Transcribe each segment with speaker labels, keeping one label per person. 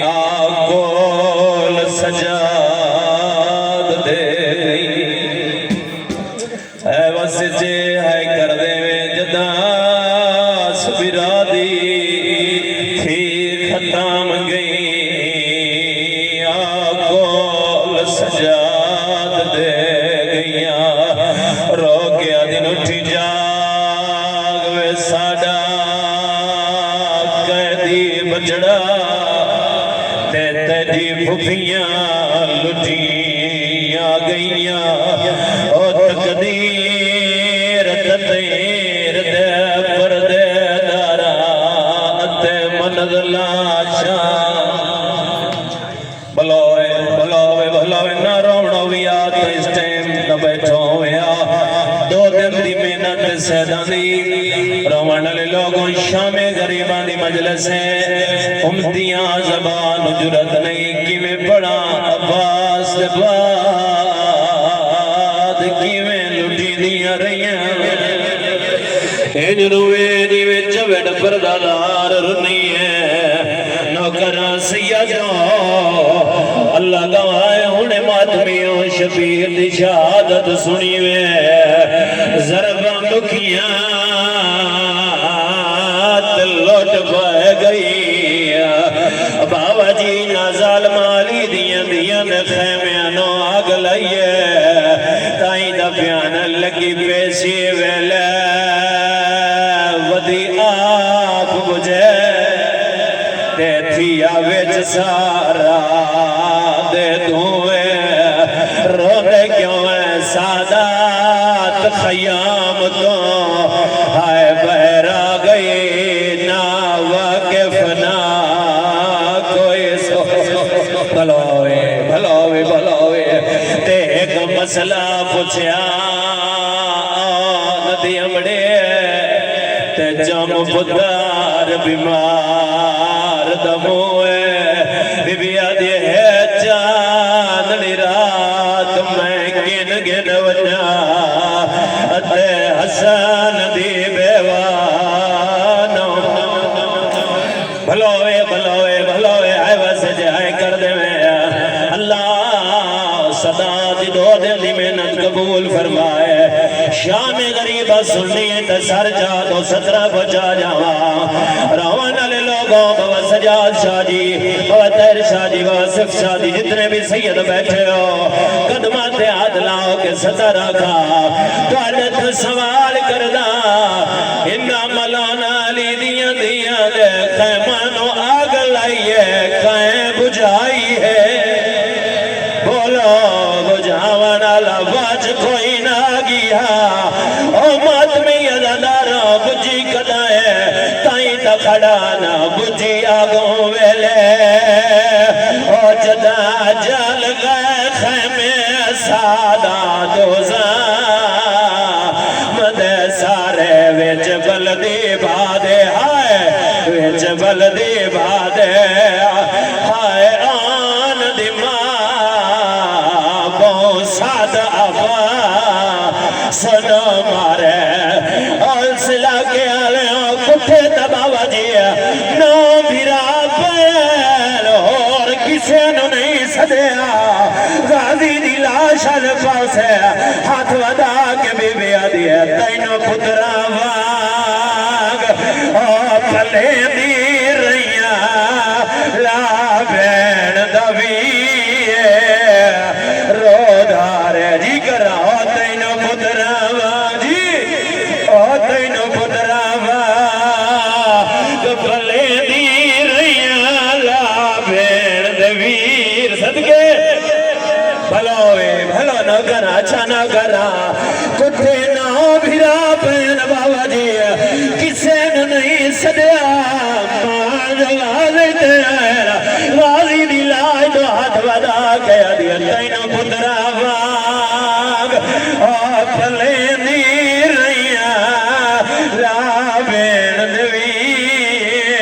Speaker 1: آکول سجاد دے اے بس جے ہے کر دے میں جدا سبرا دی تھی ختم گئی آکول سجاد دے گئیاں رو گیا دن اٹھی جاگ وے ساڑا قیدی بچڑا تیری بھوکیاں لٹیاں گئیاں او تقدیر تطیر دے پردے دارا تے منزلہ شاہ بلوے بلوے بلوے نہ روڑا ویا تو اس ٹائم نہ بیٹھو ویا دو دن دی محنت سیدانی روان لے لوگوں شام غریبان دی مجلس ہے امتیاں زبان جرت نہیں کی میں پڑا عباس دے بعد کی میں لٹی دیا رہیاں این روے نیوے چوڑ پردادار رنی ہے نوکرہ سیادوں اللہ گوائے ہونے ماتمیوں شبیر دی شہادت سنی وے ضربہ مکھیاں لوٹ پہ گئی بابا جی نازال مالی دیاں دے خیمیاں نو آگ لائیے تائیں دا پیان لگی پیسی ویلے ودی آگ بجھے تے تھیا ویچ سارا دے دوئے رونے کیوں ہے سادات خیام تو ہائے بہرا گئی نا واقف نا کوئی سو بھلوے بھلوے بھلوے تے ایک مسئلہ پوچھیا ندی امڑے تے جام پدار بیمار دموئے بی بی آدھی ہے چاندنی رات میں گن گن وجہ تے حسن دی بیوانو بھلوے بھلوے بھلوے آئے ویسے جائے کر دے میں اللہ صدا دی دو دن دی محنت قبول فرمائے شام غریبہ سننی ہے تے سر جا دو 17 بچا جاوا روان علی لوگوں بابا سجاد شاہ جی بابا تیر شاہ جی واسف شاہ جی جتنے بھی سید بیٹھے ہو قدمات ہاتھ لاؤ کے ستا رکھا تو عدد سوال کردہ انہا مولانا علی دیاں دے خیمانو آگ لائیے قائم بجھائی ہے بولو بجھاوانا لواج کوئی نہ گیا او ماتمی ازادارا بجھی کدائے تائیں تا کھڑانا بجھی آگوں ویلے او جدا جال گئے خیمے سادہ دوزاں مدے سارے ویچ بلدی بادے ہائے ویچ بلدی بادے ہائے آن دی ماں بو ساد آبا سنو مارے اور سلا کے آلیوں کٹھے تباوہ جیا نو بھیرا پیر اور کسے نو نہیں سدیا غازی دی لاش الفاس ہے ہاتھ ودا کے بی بی آدھی ہے تینو پترا واگ اور پلے دی رہیاں لا بین دویے رو دارے جی کرا تینو پترا واگ جی تینو پترا واگ پلے دی رہیاں لا بین دویر صدقے بھلوے بھلو نہ کرا اچھا نہ کرا کتے نہ بھیرا پین بابا جی کسے نہ نہیں سدیا مان واضح تیرا واضح دی لائے تو ہاتھ ودا کیا دیا تینو پترا واگ اور پلے دی رہیاں لا بین دویر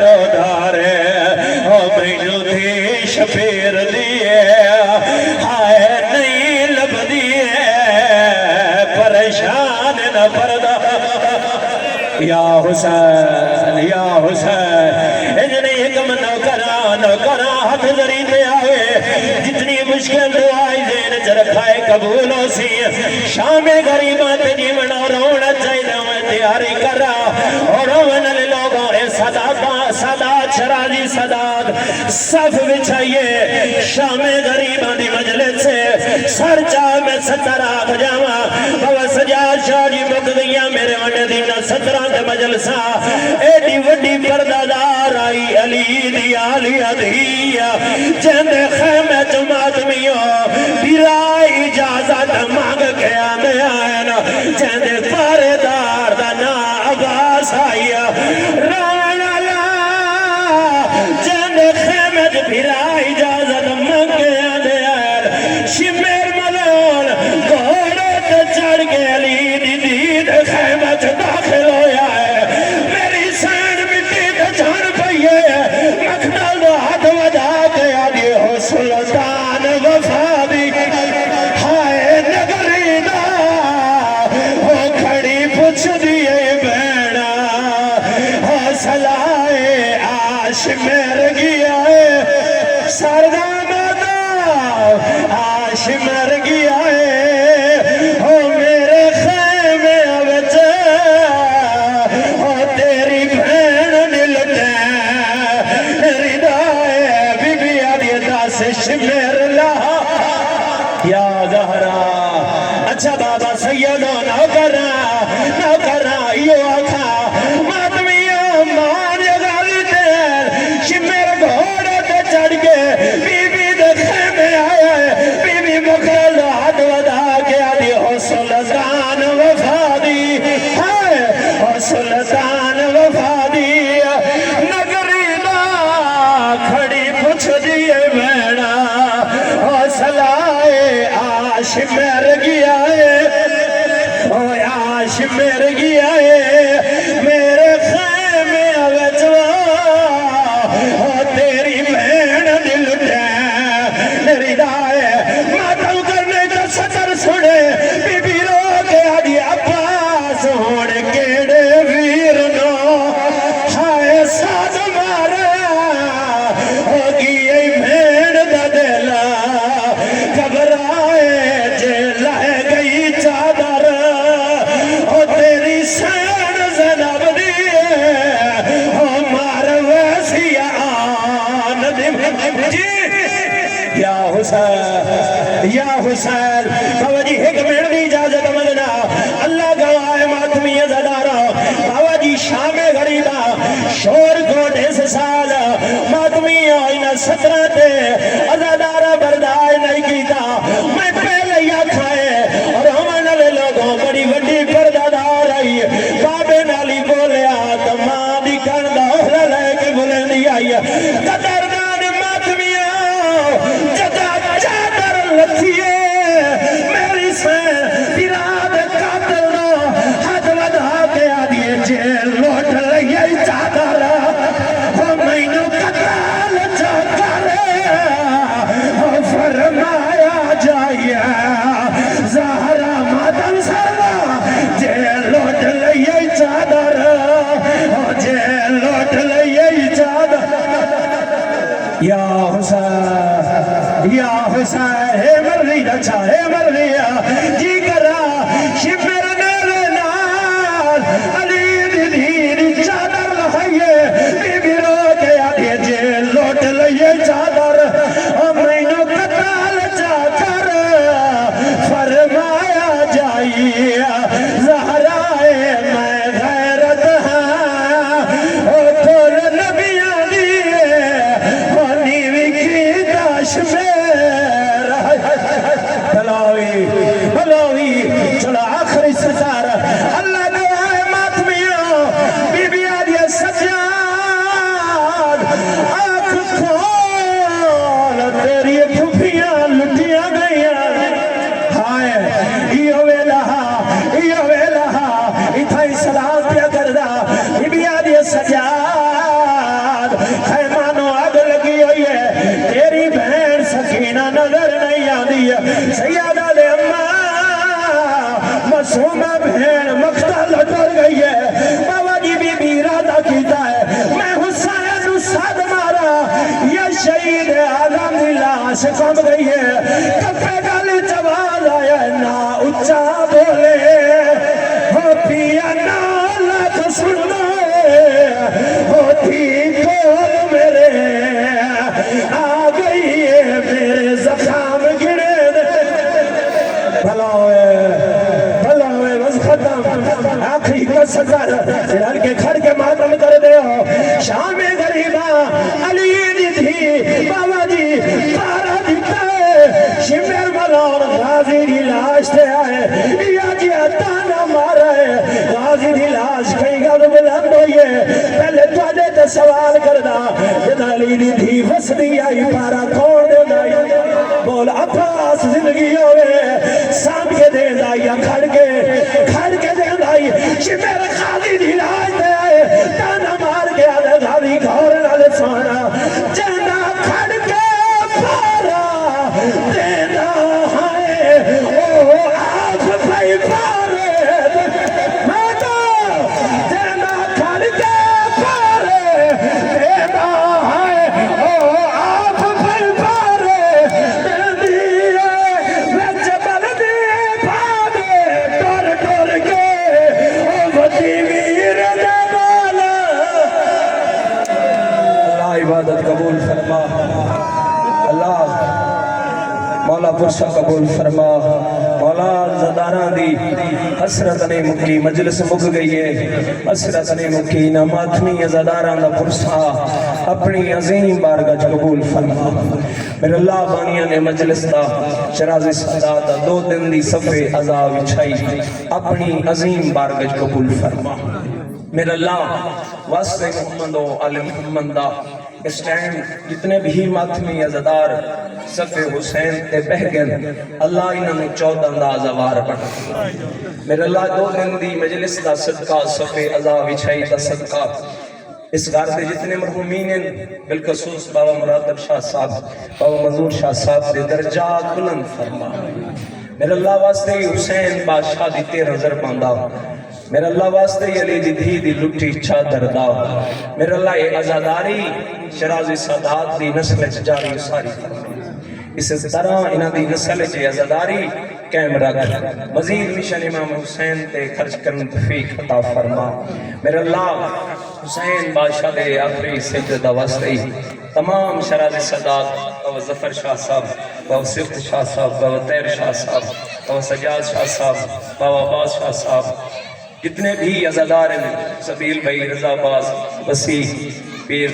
Speaker 1: رو دھارے اور مینو تھی شفیر دیئے ہائے نہیں لبدی انہیں ایک نوکرہ ہاتھ ذری پہ آئے جتنی مشکل دعائی دین چ رکھائے قبول ہو سی شام غریباں تے جیون اور رونا چاہیے میں تیاری کر رہا اور رونے والے لوگوں اے سادات شرازی سادات صف بچھائیے شام غریباں دی مجلس سے سر چاہ میں ستر آکھ جاواں بابا سجاد شاہ جی مک گئیاں میرے وڈے دی نہ سترہ تے مجلساں ایڈی وڈی پردادار آئی علی دی آلیہ دیا جندے خیمہ جماعتمیوں بیرائی اجازت مانگ کے آنے آئینا جندے پارے دار دا نا عباس آئیا رانا لا جندے خیمہ بیرائی اجازت مانگ کے آنے آئینا شمیر ملون گھوڑے تے چڑھ کے علی دی دید خیمہ داخل ہویا ہے میری سین مٹی تے جان پئیے مکھنال دو ہاتھ ودا کے آدھی ہو سلطان وفادی ہائے نگری دا ہو کھڑی پوچھ دیئے بینا ہو سلائے آش مر گیا ہے سردہ ماتا آش مر گیا ہے ہو میرے خیمے آوچے ہو تیری بین نلٹے ردائے بی بی آدھی داس شمیر لہا یا زہرا اچھا بابا سیدو نوکرہ یو آکھا ماتمیاں مان یگالی تیر شمیر گھوڑے تے چڑھ کے بی بی دے خیمے آیا ہے بی بی مکرل ہاتھ ودا کے آدھی ہو سلطان وفادی ہے ہو سلطان وفادی نگری دا کھڑی پوچھ دیئے بینا ہو سلائے آش مر گیا ہے او آش مر گیا ہے میرے خیمے وچوا او تیری بہن دل ٹے ردائے ماتم کرنے کا سطر سنے بی بی رو کے آدھی عباس ہونے کیڑے ویر نو ہائے ساز مارا ہوگی ای بہن دا دلا گھبرائے جے لہ گئی چادر او تیری سین زنب دیئے او مار ویسی آن جی یا حسین بابا جی ایک منٹ دی اجازت مانگنا اللہ گواہ ماتمی زدارا بابا جی شام غریبا شور کوٹے سے سال ماتمی آئینہ سترہ تے ازادارا بردائے نہیں کیتا میں پہلے یا کھائے اور ہمیں نلے لوگوں بڑی وڈی پردادار آئی بابے نالی بولے آتا ماں دی کردہ لے کے بولے دی آئی قدردان ماتمیاں جدا چادر لتھیے میری سین پیراد قاتل نو ہاتھ ودا کے آدھیے جیل لوٹ لئی چادر ہو مینو قتال چاکر ہو فرمایا جائیے زہرا مادم سرلا جیل لوٹ لئی چادر ہو جیل لوٹ لئی چادر یا حسین ہے مرلی رچا ہے مرلی جی کرا شمر نیرے نال علی دیر چادر لہائیے بی بی رو کے آدھے جیل لوٹ لئیے چادر مینو قتال چاکر فرمایا جائیے زہرائے میں غیرت ہاں او کھول نبیاں دیئے او نیوی کی داش میں بلاوی چلو آخری سرکار اللہ گواہ ماتمیوں بی بی آدھے سجاد آنکھ کھول تیری پھوپیاں لٹیاں گئیاں ہائے ایو ویلہا اتھائی سلام پیا کردہ بی بی آدھے سجاد خیمانو آگ لگی ہوئی ہے تیری بہن سکینہ نظر نہیں آدھی ہے سیادہ لے معصومہ بہن مقتل اتر گئی ہے بابا جی بی بی ارادہ کیتا ہے میں حسین
Speaker 2: تھم گئی ہے کپے گل چواز آیا نا اچھا بولے ہو پیا نالک سننا ہوتی کون میرے آ گئی ہے میرے زخام گرے بھلا ہوئے بس ختم آخری کا سزا سرال کے کھڑ کے ماتم کر دے ہو شام غریبہ علی دی تھی بابا جی پارا دیتا ہے شمیر ملون غازی دی لاش تے آئے یا جی تانا مارا ہے غازی دی لاش کئی گل بلند ہوئی ہے پہلے توڑے تے سوال کردہ جدہ علی دی تھی وسدی آئی پارا کون دے دائی بول عباس زندگی ہوئے سام کے دے دائی کھڑ کے دے دائی شمیر غازی دی لاش تے آئے تانا مار کے آدھے غازی گھور نالے سونا جنا کھڑ کے پارا دینا ہے او آپ بھائی پارے ماتا جنا کھڑ کے پارے دینا ہے او آپ بھائی پارے دیئے وچ بلدی پانے ٹور ٹور کے او وطی ویر دے بالا اللہ عبادت قبول فرما اللہ مولا پرسا قبول فرما مولا زداران دی حسرت نے مکی مجلس مک گئی ہے حسرت نے مکی نماتمی زداران دا پرسا اپنی عظیم بارگاہ قبول فرما میرے اللہ بانیاں نے مجلس دا شراز سادات دا 2 دن دی صفحے عذاب چھائی اپنی عظیم بارگاہ قبول فرما میرے اللہ واسطے محمد و آل محمد دا اس ٹائم جتنے بھی ماتمی عزدار صف حسین تے بہگن اللہ انہوں نے 14 انداز آوار بڑھا میرے اللہ 2 دن دی مجلس دا صدقہ صف عذاب چھائی دا صدقہ اس گھر دے جتنے مرحومین ہیں بالخصوص بابا مرادب شاہ صاحب بابا منظور شاہ صاحب دے درجات بلند فرما میرے اللہ واسطے حسین بادشاہ دی 13 ضرباندہ میرے اللہ واسطے علی دی دھی دی لٹی چادر دا میرے اللہ یہ عزاداری شراز سادات دی نسل جاری ساری اس طرح انہاں دی نسل جی عزاداری قائم رکھ مزید مشن امام حسین تے خرچ کرن توفیق عطا فرما میرے اللہ حسین بادشاہ دے آخری سجدہ واسطے تمام شراز سادات بابا ظفر شاہ صاحب بابا صفت شاہ صاحب بابا طیر شاہ صاحب بابا سجاد شاہ صاحب بابا عباس شاہ صاحب جتنے بھی عزادار ہیں سبیل بھائی رضا باز وسیع پیر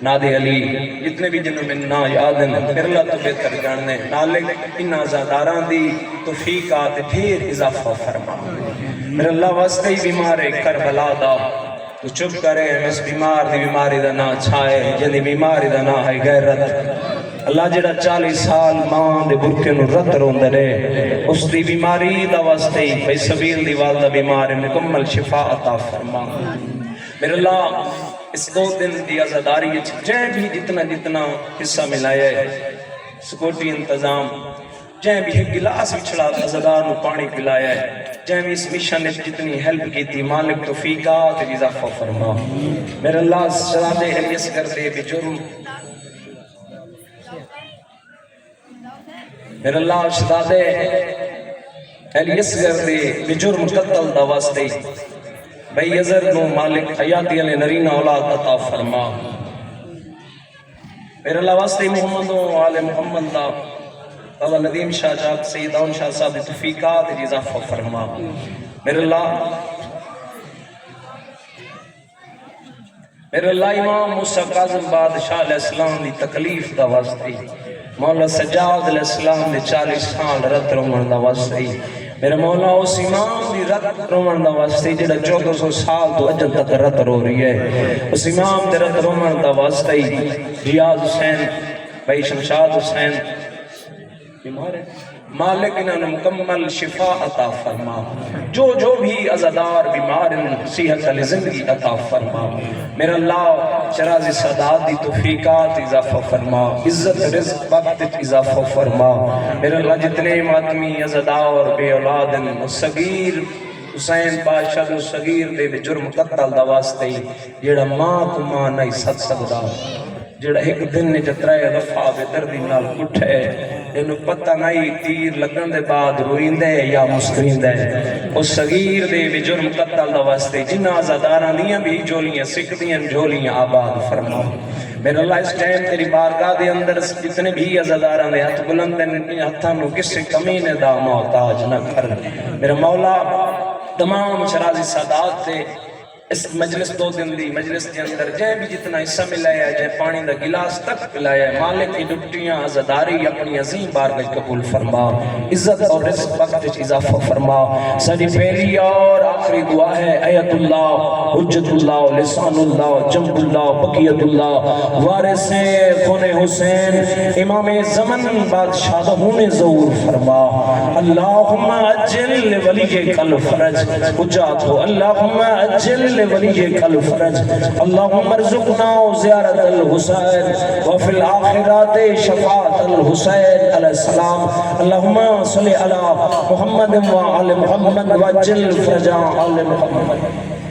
Speaker 2: نادے علی جتنے بھی جنہوں میں نا یاد ہیں پھر اللہ تو بہتر جاننے نالک ان عزاداران دی توفیقات ڈھیر اضافہ فرما میرے اللہ واسطے ہی بیمار کربلا دا تو چپ کرے اس بیمار دی بیماری دا نا چھائے جنہی بیماری دا نا ہے غیرت اللہ جڑا 40 سال ماں دے برکے نو رت روندے رہے اس دی بیماری دا واسطے ہی بھائی سبیل دی والدہ بیمار مکمل شفا عطا فرما میرے اللہ اس 2 دن دی عزاداری جائیں بھی جتنا حصہ ملایا ہے سکوٹی انتظام جائیں بھی ایک گلاس بچھڑا عزادار نو پانی پلایا ہے جائیں بھی اس مشن نے جتنی ہیلپ کی تھی مالک توفیقات اضافہ فرما میرے اللہ شرادے حلیس کر دے بجرم میرے اللہ شدادے ایلیس گردے بجرم قتل دا واسطے بھئی یزر نو مالک حیاتی علی نرین اولاد عطا فرما میرے اللہ واسطے محمد و آل محمد دا بابا ندیم شاہ جاب سیدان شاہ صاحب توفیقات اضافہ فرما میرے اللہ امام موسیٰ قاظم بادشاہ علیہ السلام دی تکلیف دا واسطے مولا سجاد علیہ السلام نے 40 سال رت رومن دا واسطے میرے مولا اس امام دی رت رومن دا واسطے جڑا 1400 سال تو اجل تک رت رو رہی ہے اس امام دے رت رومن دا واسطے ریاض حسین بھائی شمشاد حسین بیمار ہے مالک انہوں نے مکمل شفا عطا فرما جو بھی عزادار بیمار صحت علی زندگی عطا فرما میرا اللہ شراز سادات دی توفیقات اضافہ فرما عزت رزق وقت اضافہ فرما میرا اللہ جتنے ماتمی عزادار بے اولاد صغیر حسین بادشاہ دو صغیر دے جرم قتل دا واسطے جیڑا ماں کو ماں نہیں سکتا جڑا ایک دن نے جترائے دفعہ بے دردی نال اٹھے انہوں پتہ نہیں تیر لگن دے بعد روئندے یا مسکریندے اس صغیر دے بھی جرم قتل دا واسطے جنہ آزاداران دیاں بھی جولیاں سکھدیاں جولیاں آباد فرما میرے اللہ اس ٹائم تیری بارگاہ دے اندر جتنے بھی آزاداران دے ہاتھ بلند دے ہاتھانوں کسی کمینے دا محتاج نہ کر میرا مولا تمام شرازی سادات دے اس مجلس دو دن دی مجلس کے اندر جائے بھی جتنا حصہ ملایا جائے پانی دا گلاس تک پلایا ہے مالک کی ڈپٹیاں عزداری اپنی عظیم بارگاہ قبول فرما عزت اور رزق وقت اضافہ فرما ساری پہلی اور آخری دعا ہے ایت اللہ حجت اللہ لسان اللہ جنب اللہ بقیت اللہ وارث خون حسین امام زمن بادشاہ ہونے ظہور فرما اللہم اجل ولی کل فرج اجات ہو اللہم اجل ولی کل فرج اللہم ارزقنا زیارت الحسین وفی الآخرات شفاعت الحسین علیہ السلام اللہم صلی علی محمد وعلی محمد وجل فرجا آل محمد